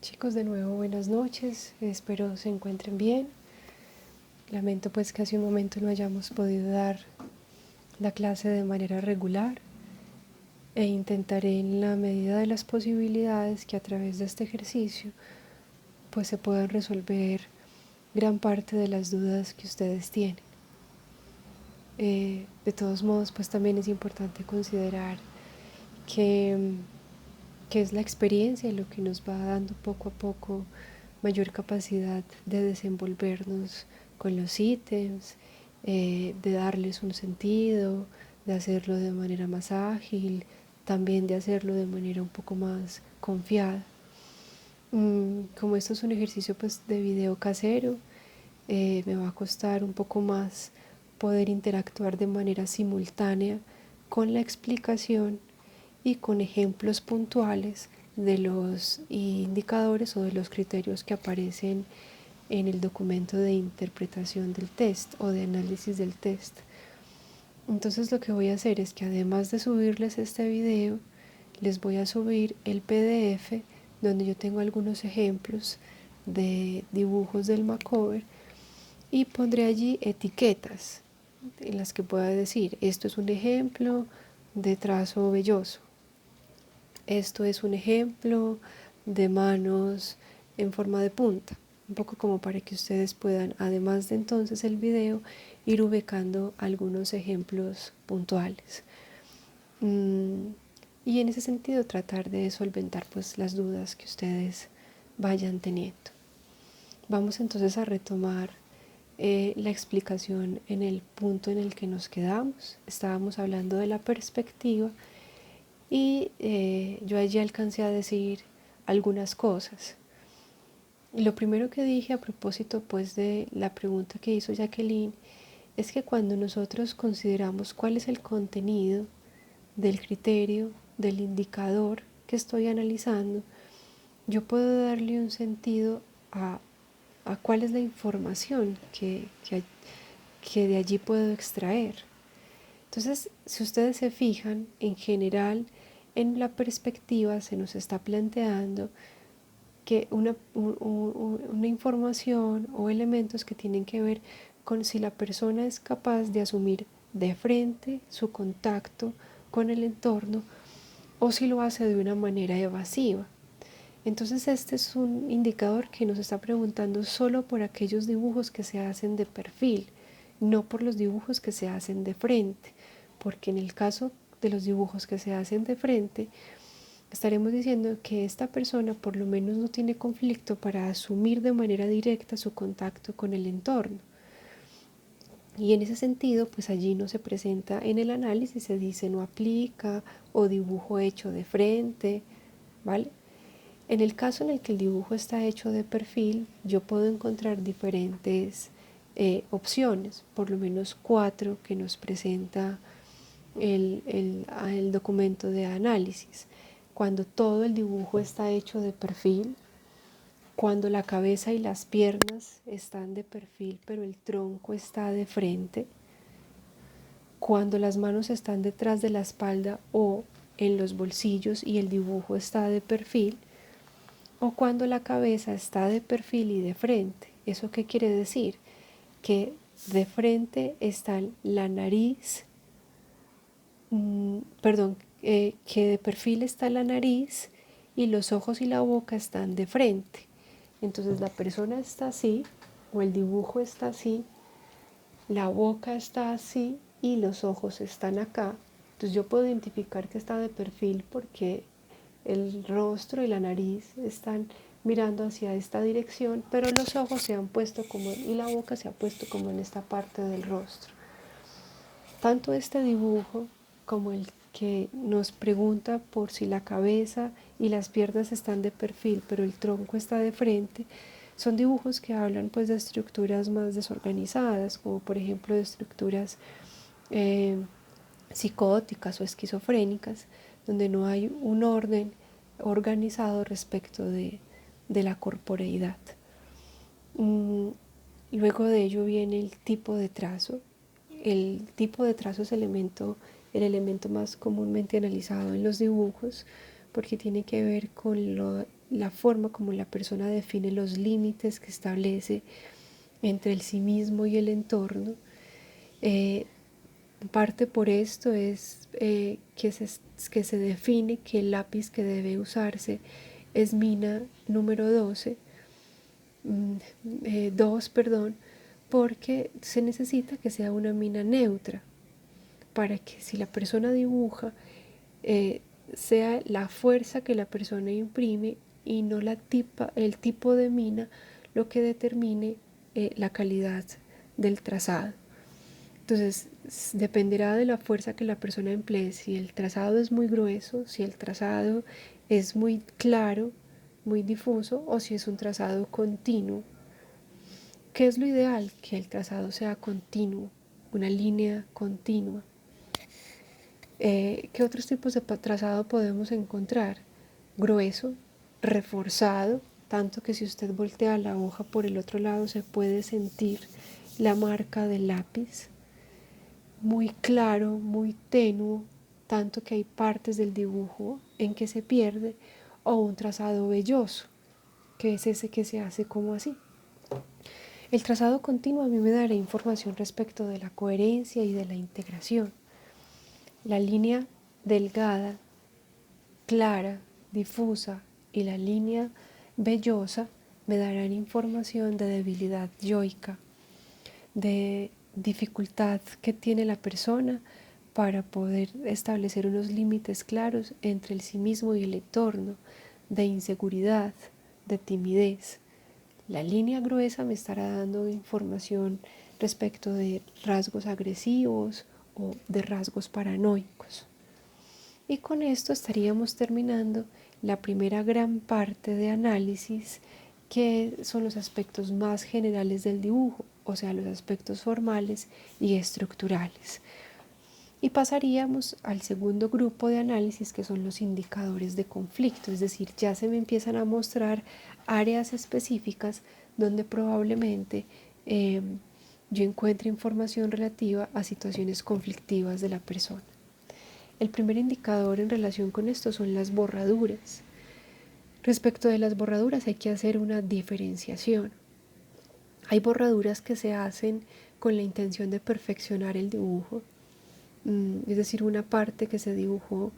Chicos, de nuevo buenas noches, espero se encuentren bien. Lamento pues que hace un momento no hayamos podido dar la clase de manera regular e intentaré en la medida de las posibilidades que a través de este ejercicio pues se puedan resolver gran parte de las dudas que ustedes tienen. De todos modos pues también es importante considerar que es la experiencia lo que nos va dando poco a poco mayor capacidad de desenvolvernos con los ítems, de darles un sentido, de hacerlo de manera más ágil, también de hacerlo de manera un poco más confiada. Como esto es un ejercicio pues de video casero, me va a costar un poco más poder interactuar de manera simultánea con la explicación y con ejemplos puntuales de los indicadores o de los criterios que aparecen en el documento de interpretación del test o de análisis del test. Entonces lo que voy a hacer es que además de subirles este video, les voy a subir el PDF donde yo tengo algunos ejemplos de dibujos del Macover y pondré allí etiquetas en las que pueda decir esto es un ejemplo de trazo velloso, esto es un ejemplo de manos en forma de punta, un poco como para que ustedes puedan, además de entonces el video, ir ubicando algunos ejemplos puntuales. Y en ese sentido tratar de solventar pues las dudas que ustedes vayan teniendo. Vamos entonces a retomar la explicación en el punto en el que nos quedamos. Estábamos hablando de la perspectiva y yo allí alcancé a decir algunas cosas. Lo primero que dije a propósito pues de la pregunta que hizo Jacqueline es que cuando nosotros consideramos cuál es el contenido del criterio, del indicador que estoy analizando, yo puedo darle un sentido a cuál es la información que de allí puedo extraer. Entonces, si ustedes se fijan, en general, en la perspectiva se nos está planteando que una información o elementos que tienen que ver con si la persona es capaz de asumir de frente su contacto con el entorno o si lo hace de una manera evasiva. Entonces este es un indicador que nos está preguntando solo por aquellos dibujos que se hacen de perfil, no por los dibujos que se hacen de frente, porque en el caso de los dibujos que se hacen de frente, estaremos diciendo que esta persona por lo menos no tiene conflicto para asumir de manera directa su contacto con el entorno. Y en ese sentido, pues allí no se presenta en el análisis, se dice no aplica o dibujo hecho de frente, ¿vale? En el caso en el que el dibujo está hecho de perfil, yo puedo encontrar diferentes opciones, por lo menos 4 que nos presenta el documento de análisis. Cuando todo el dibujo está hecho de perfil, cuando la cabeza y las piernas están de perfil pero el tronco está de frente, cuando las manos están detrás de la espalda o en los bolsillos y el dibujo está de perfil, o cuando la cabeza está de perfil y de frente. ¿Eso qué quiere decir? Que de frente está la nariz, que de perfil está la nariz y los ojos y la boca están de frente. Entonces la persona está así, o el dibujo está así, la boca está así y los ojos están acá. Entonces yo puedo identificar que está de perfil porque el rostro y la nariz están mirando hacia esta dirección, pero los ojos se han puesto como, y la boca se ha puesto como en esta parte del rostro. Tanto este dibujo como el que nos pregunta por si la cabeza y las piernas están de perfil, pero el tronco está de frente, son dibujos que hablan pues de estructuras más desorganizadas, como por ejemplo de estructuras psicóticas o esquizofrénicas, donde no hay un orden organizado respecto de la corporeidad. Luego de ello viene el tipo de trazo. El tipo de trazo es el elemento más comúnmente analizado en los dibujos porque tiene que ver con la forma como la persona define los límites que establece entre el sí mismo y el entorno. Parte por esto es que se define que el lápiz que debe usarse es mina número 2, porque se necesita que sea una mina neutra para que si la persona dibuja sea la fuerza que la persona imprime y no el tipo de mina lo que determine la calidad del trazado. Entonces dependerá de la fuerza que la persona emplee. Si el trazado es muy grueso, si el trazado es muy claro, muy difuso, o si es un trazado continuo. ¿Qué es lo ideal? Que el trazado sea continuo, una línea continua. ¿Qué otros tipos de trazado podemos encontrar? Grueso, reforzado, tanto que si usted voltea la hoja por el otro lado se puede sentir la marca del lápiz. Muy claro, muy tenue, tanto que hay partes del dibujo en que se pierde, o un trazado velloso, que es ese que se hace como así. El trazado continuo a mí me dará información respecto de la coherencia y de la integración. La línea delgada, clara, difusa y la línea vellosa me darán información de debilidad yoica, de dificultad que tiene la persona para poder establecer unos límites claros entre el sí mismo y el entorno, de inseguridad, de timidez. La línea gruesa me estará dando información respecto de rasgos agresivos o de rasgos paranoicos. Y con esto estaríamos terminando la primera gran parte de análisis, que son los aspectos más generales del dibujo, o sea, los aspectos formales y estructurales. Y pasaríamos al segundo grupo de análisis, que son los indicadores de conflicto, es decir, ya se me empiezan a mostrar áreas específicas donde probablemente yo encuentre información relativa a situaciones conflictivas de la persona. El primer indicador en relación con esto son las borraduras. Respecto de las borraduras hay que hacer una diferenciación. Hay borraduras que se hacen con la intención de perfeccionar el dibujo, es decir, una parte que se dibujó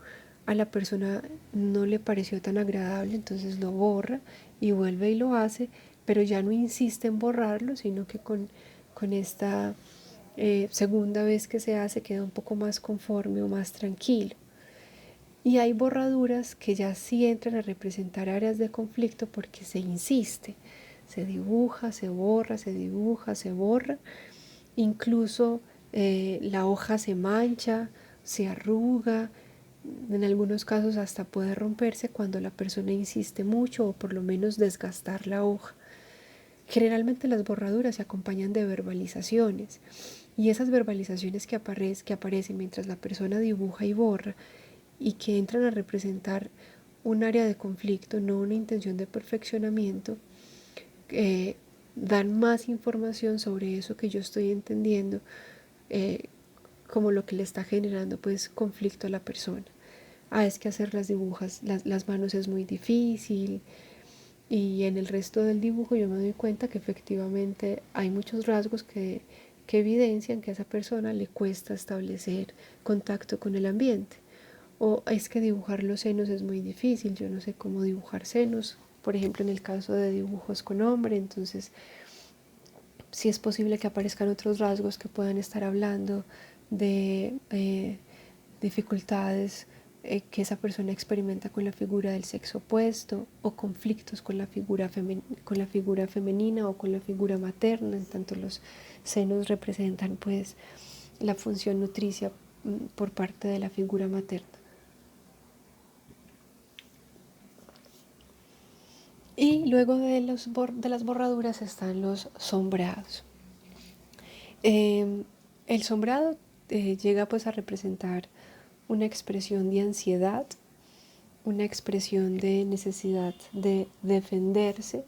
a la persona no le pareció tan agradable, entonces lo borra y vuelve y lo hace, pero ya no insiste en borrarlo, sino que con esta segunda vez que se hace queda un poco más conforme o más tranquilo. Y hay borraduras que ya sí entran a representar áreas de conflicto porque se insiste, se dibuja, se borra, se dibuja, se borra, incluso la hoja se mancha, se arruga, en algunos casos hasta puede romperse cuando la persona insiste mucho o por lo menos desgastar la hoja. Generalmente las borraduras se acompañan de verbalizaciones y esas verbalizaciones que aparecen mientras la persona dibuja y borra y que entran a representar un área de conflicto, no una intención de perfeccionamiento, dan más información sobre eso que yo estoy entendiendo como lo que le está generando pues conflicto a la persona. Es que hacer las manos es muy difícil, y en el resto del dibujo yo me doy cuenta que efectivamente hay muchos rasgos que evidencian que a esa persona le cuesta establecer contacto con el ambiente. O es que dibujar los senos es muy difícil, yo no sé cómo dibujar senos, por ejemplo en el caso de dibujos con hombre, entonces sí es posible que aparezcan otros rasgos que puedan estar hablando de dificultades que esa persona experimenta con la figura del sexo opuesto, o conflictos con la figura femenina o con la figura materna, en tanto los senos representan pues la función nutricia por parte de la figura materna. Y luego de las borraduras están los sombreados. El sombreado llega pues a representar una expresión de ansiedad, una expresión de necesidad de defenderse,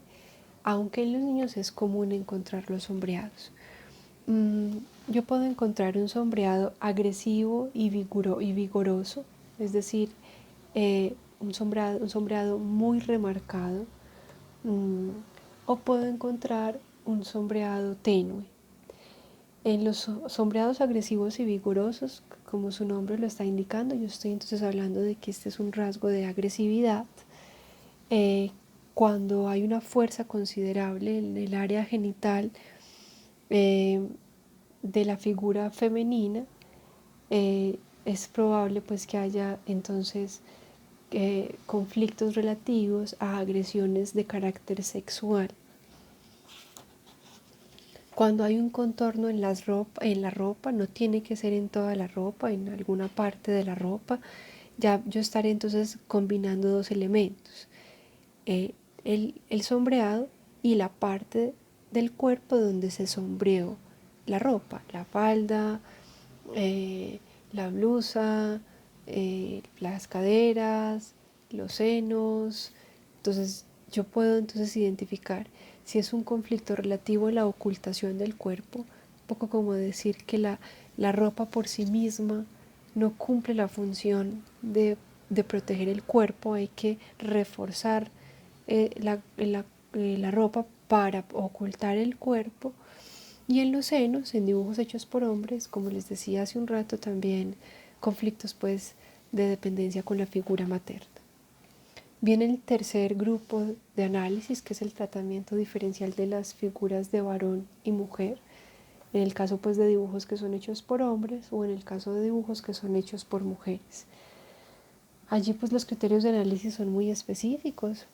aunque en los niños es común encontrar los sombreados. Yo puedo encontrar un sombreado agresivo y vigoroso, es decir, un sombreado muy remarcado, o puedo encontrar un sombreado tenue. En los sombreados agresivos y vigorosos, como su nombre lo está indicando, yo estoy entonces hablando de que este es un rasgo de agresividad. Cuando hay una fuerza considerable en el área genital de la figura femenina, es probable pues que haya entonces conflictos relativos a agresiones de carácter sexual. Cuando hay un contorno en la ropa, no tiene que ser en toda la ropa, en alguna parte de la ropa, ya yo estaré entonces combinando dos elementos, el sombreado y la parte del cuerpo donde se sombreó la ropa, la falda, la blusa, las caderas, los senos. Entonces yo puedo entonces identificar si es un conflicto relativo a la ocultación del cuerpo, un poco como decir que la ropa por sí misma no cumple la función de proteger el cuerpo, hay que reforzar la ropa para ocultar el cuerpo. Y en los senos, en dibujos hechos por hombres, como les decía hace un rato, también conflictos pues de dependencia con la figura materna. Viene el tercer grupo de análisis, que es el tratamiento diferencial de las figuras de varón y mujer, en el caso pues de dibujos que son hechos por hombres o en el caso de dibujos que son hechos por mujeres. Allí pues los criterios de análisis son muy específicos,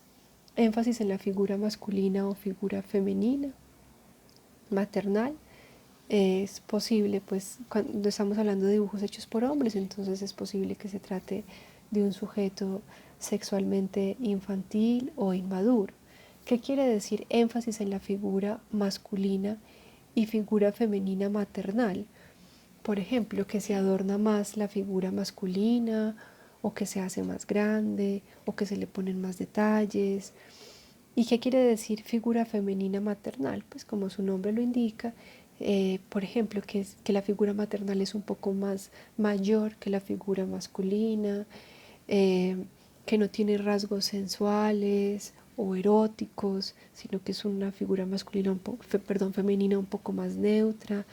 énfasis en la figura masculina o figura femenina, maternal. Es posible, pues cuando estamos hablando de dibujos hechos por hombres, entonces es posible que se trate de un sujeto sexualmente infantil o inmaduro. ¿Qué quiere decir énfasis en la figura masculina y figura femenina maternal? Por ejemplo, que se adorna más la figura masculina, o que se hace más grande, o que se le ponen más detalles. ¿Y qué quiere decir figura femenina maternal? Pues como su nombre lo indica, por ejemplo, que la figura maternal es un poco más mayor que la figura masculina, que no tiene rasgos sensuales o eróticos, sino que es una figura masculina, femenina un poco más neutra,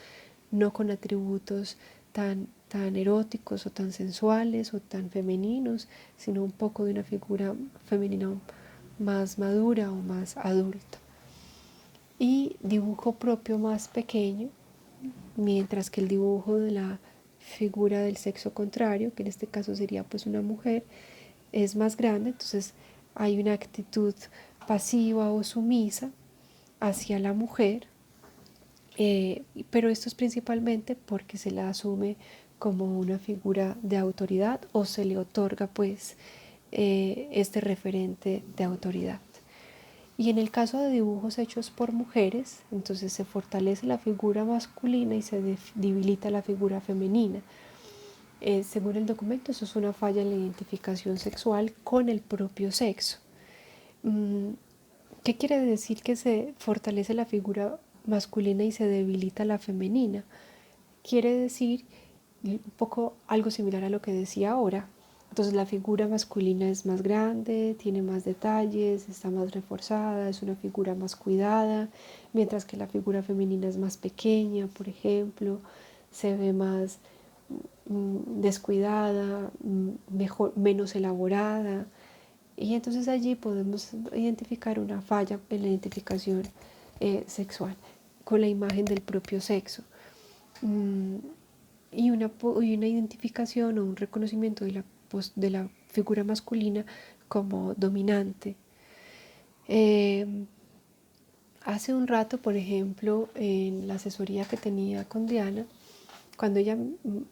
no con atributos tan eróticos o tan sensuales o tan femeninos, sino un poco de una figura femenina más madura o más adulta. Y dibujo propio más pequeño, mientras que el dibujo de la figura del sexo contrario, que en este caso sería pues una mujer, es más grande, entonces hay una actitud pasiva o sumisa hacia la mujer, pero esto es principalmente porque se la asume como una figura de autoridad o se le otorga pues este referente de autoridad. Y en el caso de dibujos hechos por mujeres, entonces se fortalece la figura masculina y se debilita la figura femenina. Según el documento, eso es una falla en la identificación sexual con el propio sexo. ¿Qué quiere decir que se fortalece la figura masculina y se debilita la femenina? Quiere decir un poco algo similar a lo que decía ahora. Entonces la figura masculina es más grande, tiene más detalles, está más reforzada, es una figura más cuidada, mientras que la figura femenina es más pequeña, por ejemplo, se ve más descuidada, menos elaborada. Y entonces allí podemos identificar una falla en la identificación sexual con la imagen del propio sexo. Y una identificación o un reconocimiento de la figura masculina como dominante. Hace un rato, por ejemplo, en la asesoría que tenía con Diana, cuando ella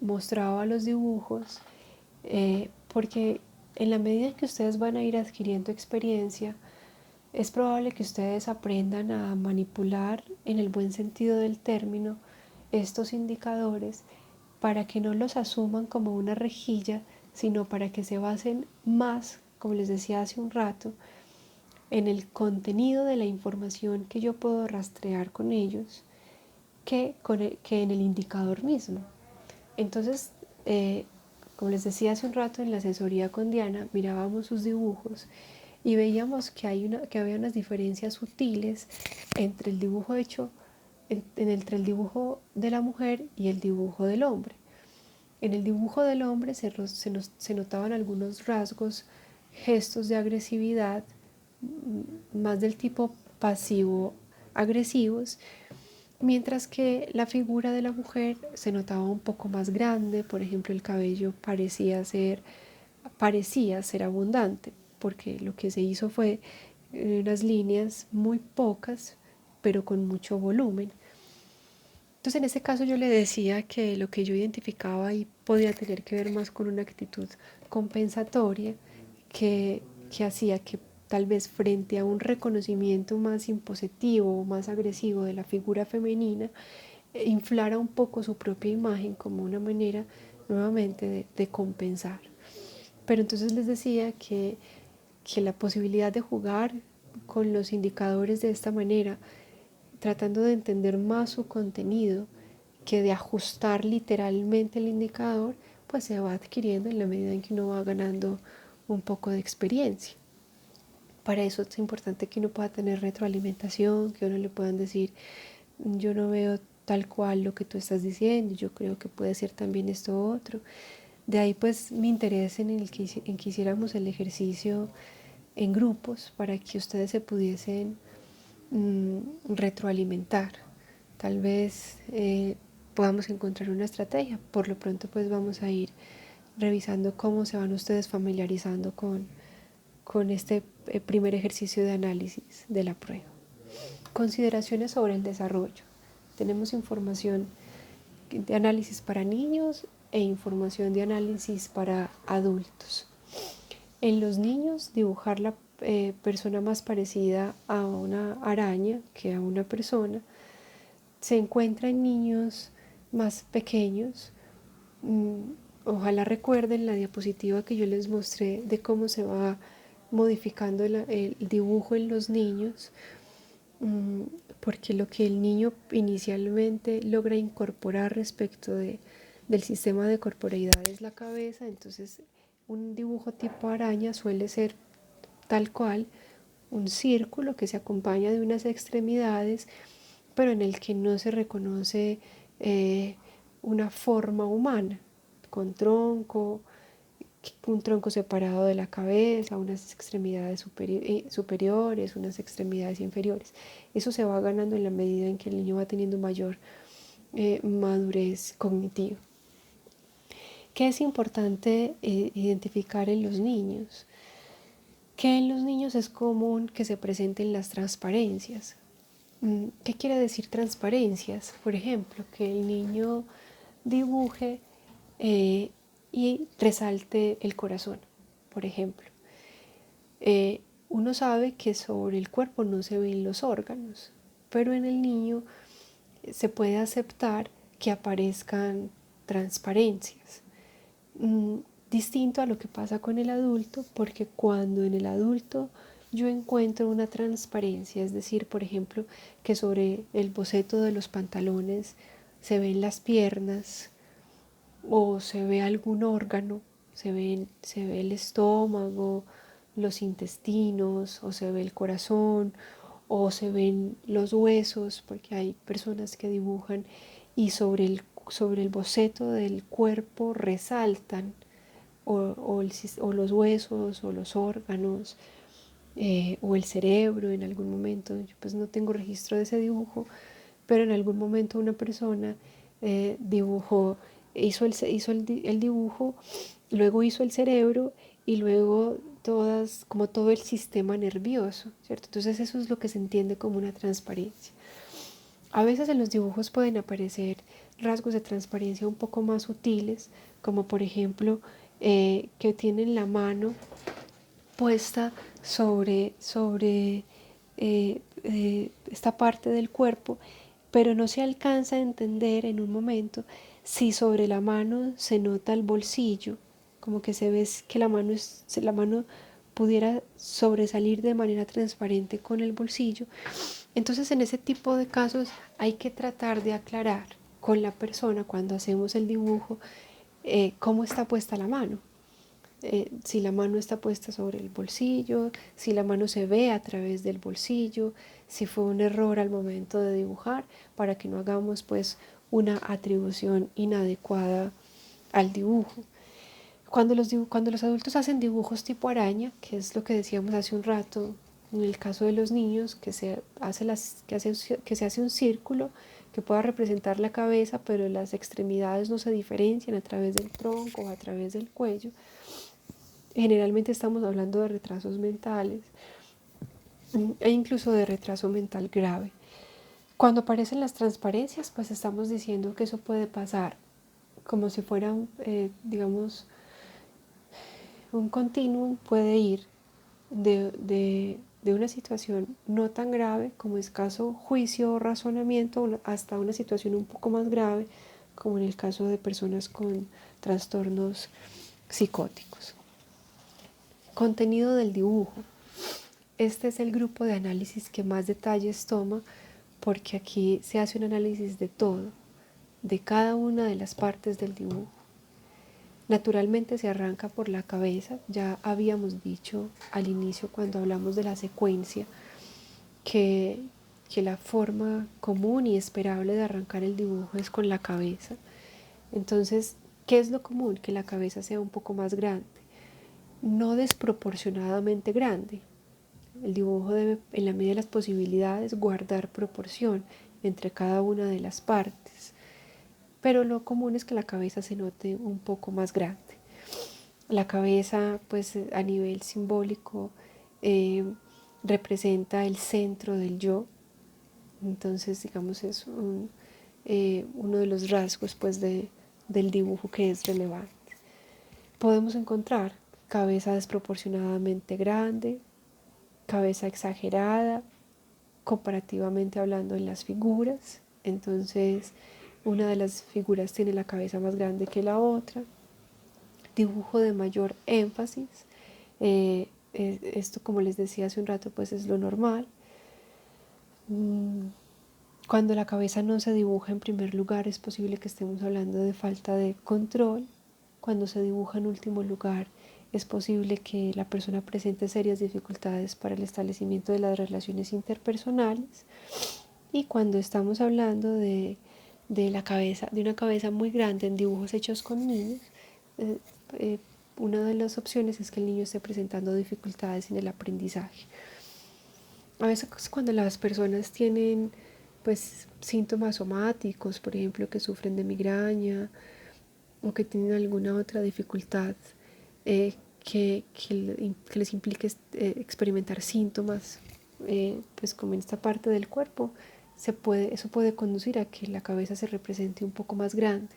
mostraba los dibujos, porque en la medida en que ustedes van a ir adquiriendo experiencia, es probable que ustedes aprendan a manipular, en el buen sentido del término, estos indicadores para que no los asuman como una rejilla, sino para que se basen más, como les decía hace un rato, en el contenido de la información que yo puedo rastrear con ellos que en el indicador mismo. Entonces, Como les decía hace un rato en la asesoría con Diana, mirábamos sus dibujos y veíamos que había unas diferencias sutiles entre el dibujo hecho, entre el dibujo de la mujer y el dibujo del hombre. En el dibujo del hombre se notaban algunos rasgos, gestos de agresividad, más del tipo pasivo-agresivos, mientras que la figura de la mujer se notaba un poco más grande. Por ejemplo, el cabello parecía ser abundante, porque lo que se hizo fue unas líneas muy pocas, pero con mucho volumen. Entonces, en este caso yo le decía que lo que yo identificaba ahí podía tener que ver más con una actitud compensatoria que, que hacía que tal vez frente a un reconocimiento más impositivo o más agresivo de la figura femenina, inflara un poco su propia imagen como una manera nuevamente de compensar. Pero entonces les decía que la posibilidad de jugar con los indicadores de esta manera, tratando de entender más su contenido que de ajustar literalmente el indicador, pues se va adquiriendo en la medida en que uno va ganando un poco de experiencia. Para eso es importante que uno pueda tener retroalimentación, que uno le puedan decir, yo no veo tal cual lo que tú estás diciendo, yo creo que puede ser también esto otro. De ahí pues mi interés en que hiciéramos el ejercicio en grupos para que ustedes se pudiesen retroalimentar. Tal vez podamos encontrar una estrategia. Por lo pronto pues vamos a ir revisando cómo se van ustedes familiarizando con este primer ejercicio de análisis de la prueba. Consideraciones sobre el desarrollo. Tenemos información de análisis para niños e información de análisis para adultos. En los niños, dibujar la persona más parecida a una araña que a una persona se encuentra en niños más pequeños. Ojalá recuerden la diapositiva que yo les mostré de cómo se va modificando el dibujo en los niños, porque lo que el niño inicialmente logra incorporar respecto del sistema de corporeidad es la cabeza. Entonces un dibujo tipo araña suele ser tal cual un círculo que se acompaña de unas extremidades, pero en el que no se reconoce una forma humana, con un tronco separado de la cabeza, unas extremidades superiores, unas extremidades inferiores. Eso se va ganando en la medida en que el niño va teniendo mayor madurez cognitiva. ¿Qué es importante identificar en los niños? Que en los niños es común que se presenten las transparencias. ¿Qué quiere decir transparencias? Por ejemplo, que el niño dibuje y resalte el corazón, por ejemplo. Uno sabe que sobre el cuerpo no se ven los órganos, pero en el niño se puede aceptar que aparezcan transparencias. Distinto a lo que pasa con el adulto, porque cuando en el adulto yo encuentro una transparencia, es decir, por ejemplo, que sobre el boceto de los pantalones se ven las piernas o se ve algún órgano, se ve el estómago, los intestinos, o se ve el corazón, o se ven los huesos, porque hay personas que dibujan y sobre el boceto del cuerpo resaltan o los huesos o los órganos o el cerebro en algún momento. Yo pues no tengo registro de ese dibujo, pero en algún momento una persona hizo el dibujo, luego hizo el cerebro y luego como todo el sistema nervioso, ¿cierto? Entonces eso es lo que se entiende como una transparencia. A veces en los dibujos pueden aparecer rasgos de transparencia un poco más sutiles, como por ejemplo que tienen la mano puesta sobre esta parte del cuerpo, pero no se alcanza a entender en un momento si sobre la mano se nota el bolsillo, como que se ve que la mano pudiera sobresalir de manera transparente con el bolsillo. Entonces en ese tipo de casos hay que tratar de aclarar con la persona cuando hacemos el dibujo cómo está puesta la mano. Si la mano está puesta sobre el bolsillo, si la mano se ve a través del bolsillo, si fue un error al momento de dibujar, para que no hagamos pues una atribución inadecuada al dibujo. Cuando los adultos hacen dibujos tipo araña, que es lo que decíamos hace un rato, en el caso de los niños, que se hace un círculo que pueda representar la cabeza, pero las extremidades no se diferencian a través del tronco o a través del cuello. Generalmente estamos hablando de retrasos mentales e incluso de retraso mental grave. Cuando aparecen las transparencias, pues estamos diciendo que eso puede pasar como si fuera, digamos, un continuum, puede ir de una situación no tan grave como escaso juicio o razonamiento hasta una situación un poco más grave como en el caso de personas con trastornos psicóticos. Contenido del dibujo. Este es el grupo de análisis que más detalles toma porque aquí se hace un análisis de todo, de cada una de las partes del dibujo. Naturalmente se arranca por la cabeza. Ya habíamos dicho al inicio cuando hablamos de la secuencia que la forma común y esperable de arrancar el dibujo es con la cabeza. Entonces, ¿qué es lo común? Que la cabeza sea un poco más grande, no desproporcionadamente grande. El dibujo debe, en la medida de las posibilidades, guardar proporción entre cada una de las partes, pero lo común es que la cabeza se note un poco más grande. La cabeza, pues a nivel simbólico, representa el centro del yo. Entonces, digamos, es uno de los rasgos pues, del dibujo que es relevante. Podemos encontrar cabeza desproporcionadamente grande, cabeza exagerada, comparativamente hablando en las figuras. Entonces, una de las figuras tiene la cabeza más grande que la otra. Dibujo de mayor énfasis. Esto, como les decía hace un rato, pues es lo normal. Cuando la cabeza no se dibuja en primer lugar, es posible que estemos hablando de falta de control. Cuando se dibuja en último lugar, es posible que la persona presente serias dificultades para el establecimiento de las relaciones interpersonales. Y cuando estamos hablando de una cabeza muy grande en dibujos hechos con niños, una de las opciones es que el niño esté presentando dificultades en el aprendizaje. A veces cuando las personas tienen pues síntomas somáticos, por ejemplo, que sufren de migraña o que tienen alguna otra dificultad que les implique experimentar síntomas, pues como en esta parte del cuerpo, eso puede conducir a que la cabeza se represente un poco más grande.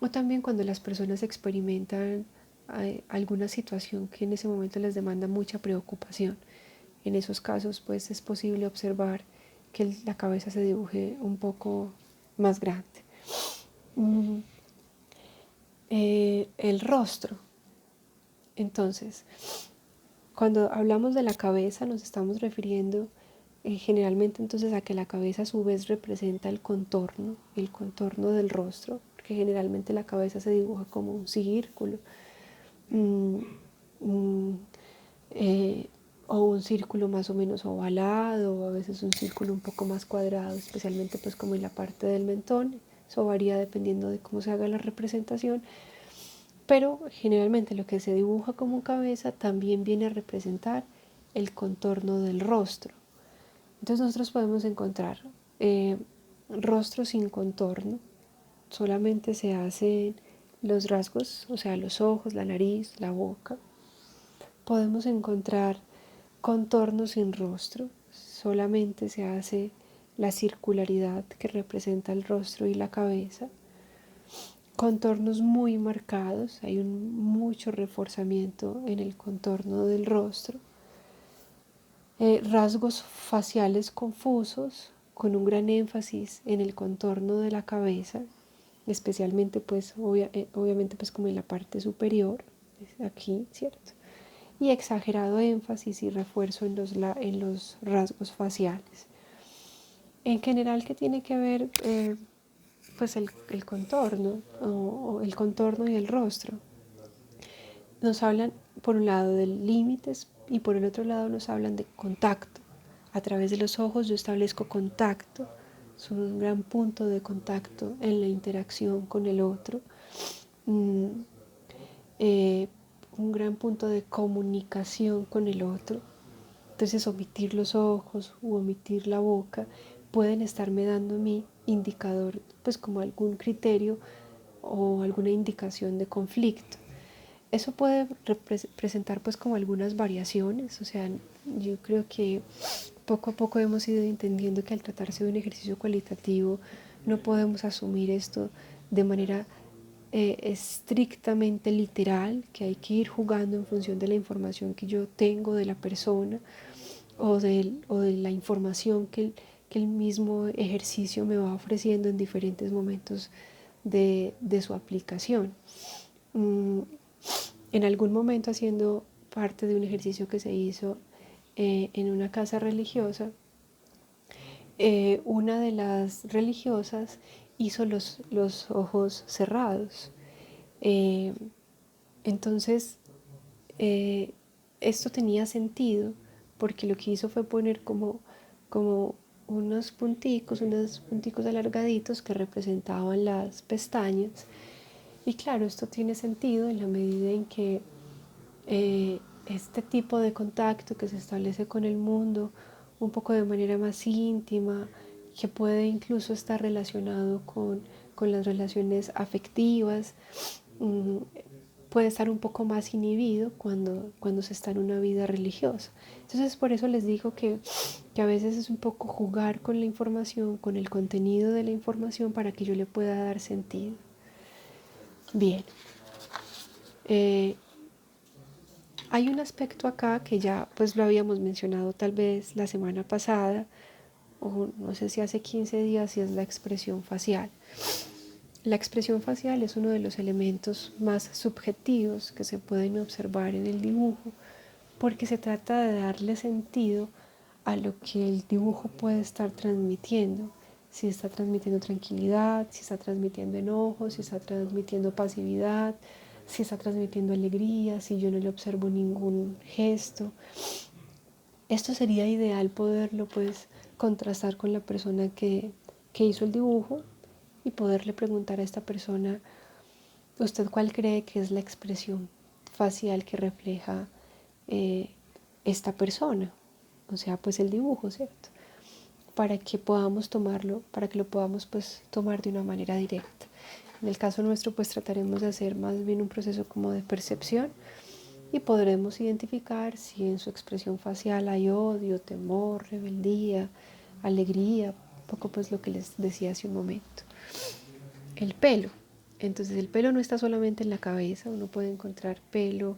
O también cuando las personas experimentan alguna situación que en ese momento les demanda mucha preocupación. En esos casos, pues es posible observar que la cabeza se dibuje un poco más grande. El rostro. Entonces, cuando hablamos de la cabeza nos estamos refiriendo generalmente entonces a que la cabeza a su vez representa el contorno del rostro, porque generalmente la cabeza se dibuja como un círculo o un círculo más o menos ovalado, o a veces un círculo un poco más cuadrado, especialmente pues como en la parte del mentón. Eso varía dependiendo de cómo se haga la representación, pero generalmente lo que se dibuja como cabeza también viene a representar el contorno del rostro. Entonces nosotros podemos encontrar rostro sin contorno, solamente se hacen los rasgos, o sea, los ojos, la nariz, la boca. Podemos encontrar contorno sin rostro, solamente se hace la circularidad que representa el rostro y la cabeza. Contornos muy marcados, hay mucho reforzamiento en el contorno del rostro. Rasgos faciales confusos, con un gran énfasis en el contorno de la cabeza, especialmente pues obviamente pues como en la parte superior, aquí, ¿cierto? Y exagerado énfasis y refuerzo en los rasgos faciales. En general, ¿qué tiene que ver pues el contorno o el contorno y el rostro. Nos hablan por un lado de límites y por el otro lado nos hablan de contacto. A través de los ojos yo establezco contacto, son un gran punto de contacto en la interacción con el otro, un gran punto de comunicación con el otro. Entonces omitir los ojos u omitir la boca pueden estarme dando a mí indicador, pues como algún criterio o alguna indicación de conflicto. Eso puede presentar pues como algunas variaciones, o sea, yo creo que poco a poco hemos ido entendiendo que al tratarse de un ejercicio cualitativo no podemos asumir esto de manera estrictamente literal, que hay que ir jugando en función de la información que yo tengo de la persona o de la información que el mismo ejercicio me va ofreciendo en diferentes momentos de su aplicación. En algún momento, haciendo parte de un ejercicio que se hizo en una casa religiosa, una de las religiosas hizo los ojos cerrados. Entonces, esto tenía sentido porque lo que hizo fue poner como unos punticos alargaditos que representaban las pestañas. Y claro, esto tiene sentido en la medida en que este tipo de contacto que se establece con el mundo un poco de manera más íntima, que puede incluso estar relacionado con las relaciones afectivas, puede estar un poco más inhibido cuando se está en una vida religiosa. Entonces por eso les digo que a veces es un poco jugar con la información, con el contenido de la información para que yo le pueda dar sentido. Bien, hay un aspecto acá que ya pues lo habíamos mencionado tal vez la semana pasada, o no sé si hace 15 días, y es la expresión facial. La expresión facial es uno de los elementos más subjetivos que se pueden observar en el dibujo, porque se trata de darle sentido a lo que el dibujo puede estar transmitiendo. Si está transmitiendo tranquilidad, si está transmitiendo enojo, si está transmitiendo pasividad, si está transmitiendo alegría, si yo no le observo ningún gesto. Esto sería ideal poderlo pues contrastar con la persona que hizo el dibujo y poderle preguntar a esta persona, ¿usted cuál cree que es la expresión facial que refleja esta persona? O sea, pues el dibujo, ¿cierto? Para que podamos tomarlo, para que lo podamos pues tomar de una manera directa. En el caso nuestro pues trataremos de hacer más bien un proceso como de percepción y podremos identificar si en su expresión facial hay odio, temor, rebeldía, alegría, un poco pues lo que les decía hace un momento. El pelo. Entonces el pelo no está solamente en la cabeza, uno puede encontrar pelo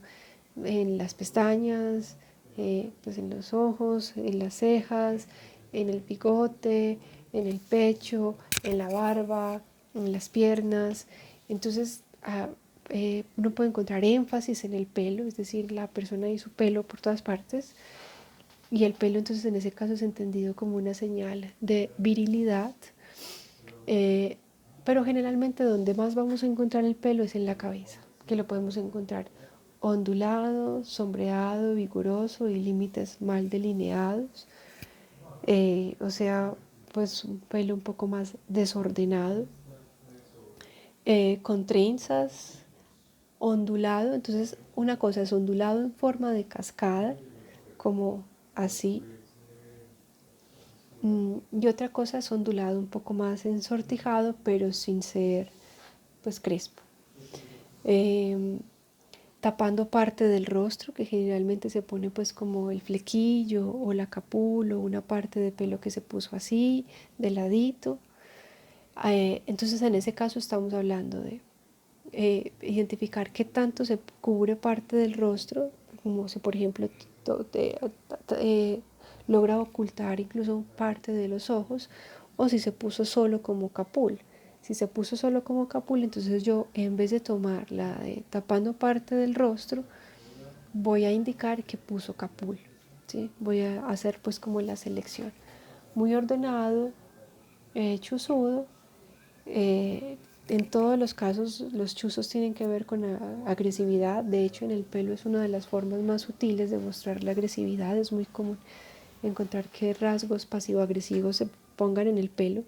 en las pestañas, pues en los ojos, en las cejas, en el bigote, en el pecho, en la barba, en las piernas. Entonces uno puede encontrar énfasis en el pelo, es decir, la persona hizo pelo por todas partes, y el pelo entonces en ese caso es entendido como una señal de virilidad, pero generalmente donde más vamos a encontrar el pelo es en la cabeza, que lo podemos encontrar ondulado, sombreado, vigoroso y límites mal delineados, o sea, pues un pelo un poco más desordenado, con trenzas, ondulado. Entonces una cosa es ondulado en forma de cascada, como así, y otra cosa es ondulado un poco más ensortijado, pero sin ser pues crespo. Tapando parte del rostro, que generalmente se pone pues como el flequillo o la capula o una parte de pelo que se puso así, de ladito. Entonces en ese caso estamos hablando de identificar qué tanto se cubre parte del rostro, como si por ejemplo logra ocultar incluso parte de los ojos, o si se puso solo como capul. Si se puso solo como capul, entonces yo en vez de tomar la de tapando parte del rostro, voy a indicar que puso capul, ¿sí? Voy a hacer pues como la selección. Muy ordenado, chuzudo, En todos los casos los chuzos tienen que ver con la agresividad. De hecho, en el pelo es una de las formas más sutiles de mostrar la agresividad. Es muy común encontrar que rasgos pasivo-agresivos se pongan en el pelo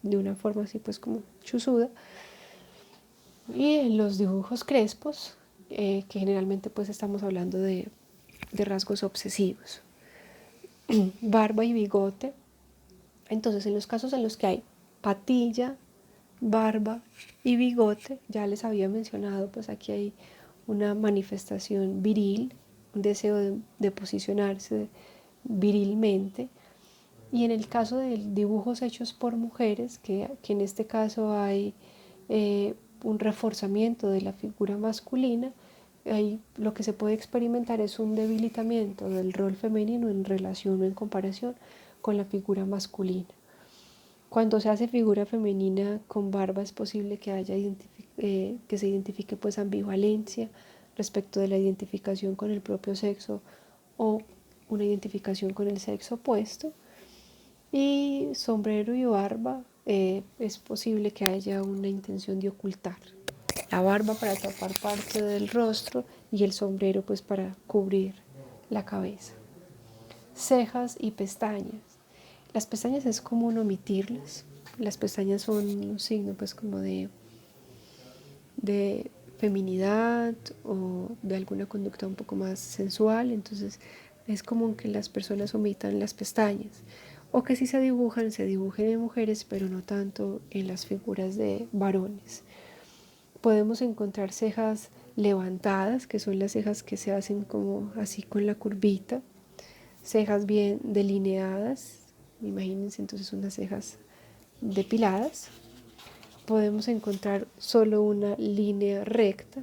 de una forma así pues como chuzuda. Y en los dibujos crespos, que generalmente pues estamos hablando de rasgos obsesivos. Barba y bigote. Entonces, en los casos en los que hay patilla, barba y bigote, ya les había mencionado, pues aquí hay una manifestación viril, un deseo de posicionarse virilmente. Y en el caso de dibujos hechos por mujeres, que en este caso hay un reforzamiento de la figura masculina, ahí lo que se puede experimentar es un debilitamiento del rol femenino en relación o en comparación con la figura masculina. Cuando se hace figura femenina con barba es posible que haya que se identifique pues ambivalencia respecto de la identificación con el propio sexo o una identificación con el sexo opuesto. Y sombrero y barba es posible que haya una intención de ocultar. La barba para tapar parte del rostro y el sombrero pues para cubrir la cabeza. Cejas y pestañas. Las pestañas es común omitirlas. Las pestañas son un signo pues como de feminidad o de alguna conducta un poco más sensual, entonces es común que las personas omitan las pestañas o que si se dibujen en mujeres, pero no tanto en las figuras de varones. Podemos encontrar cejas levantadas, que son las cejas que se hacen como así con la curvita, cejas bien delineadas, imagínense entonces unas cejas depiladas. Podemos encontrar solo una línea recta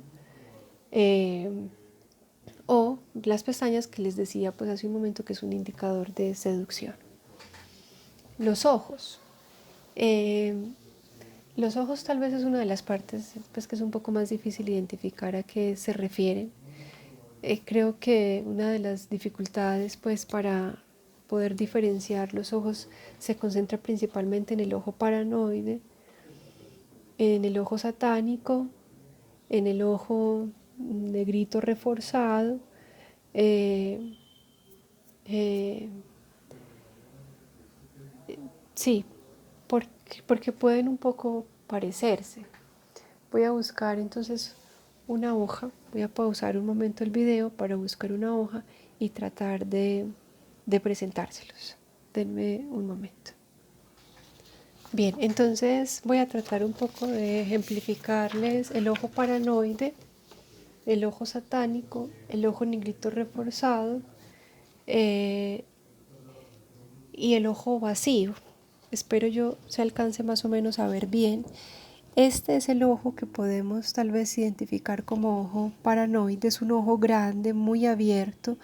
o las pestañas que les decía pues hace un momento que es un indicador de seducción. Los ojos. Los ojos tal vez es una de las partes pues, que es un poco más difícil identificar a qué se refieren. Creo que una de las dificultades pues para poder diferenciar los ojos se concentra principalmente en el ojo paranoide, en el ojo satánico, en el ojo negrito reforzado, sí, porque pueden un poco parecerse. Voy a buscar entonces una hoja, voy a pausar un momento el video para buscar una hoja y tratar de presentárselos. Denme un momento. Bien, entonces voy a tratar un poco de ejemplificarles el ojo paranoide, el ojo satánico, el ojo negrito reforzado y el ojo vacío. Espero yo se alcance más o menos a ver bien. Este es el ojo que podemos tal vez identificar como ojo paranoide. Es un ojo grande, muy abierto,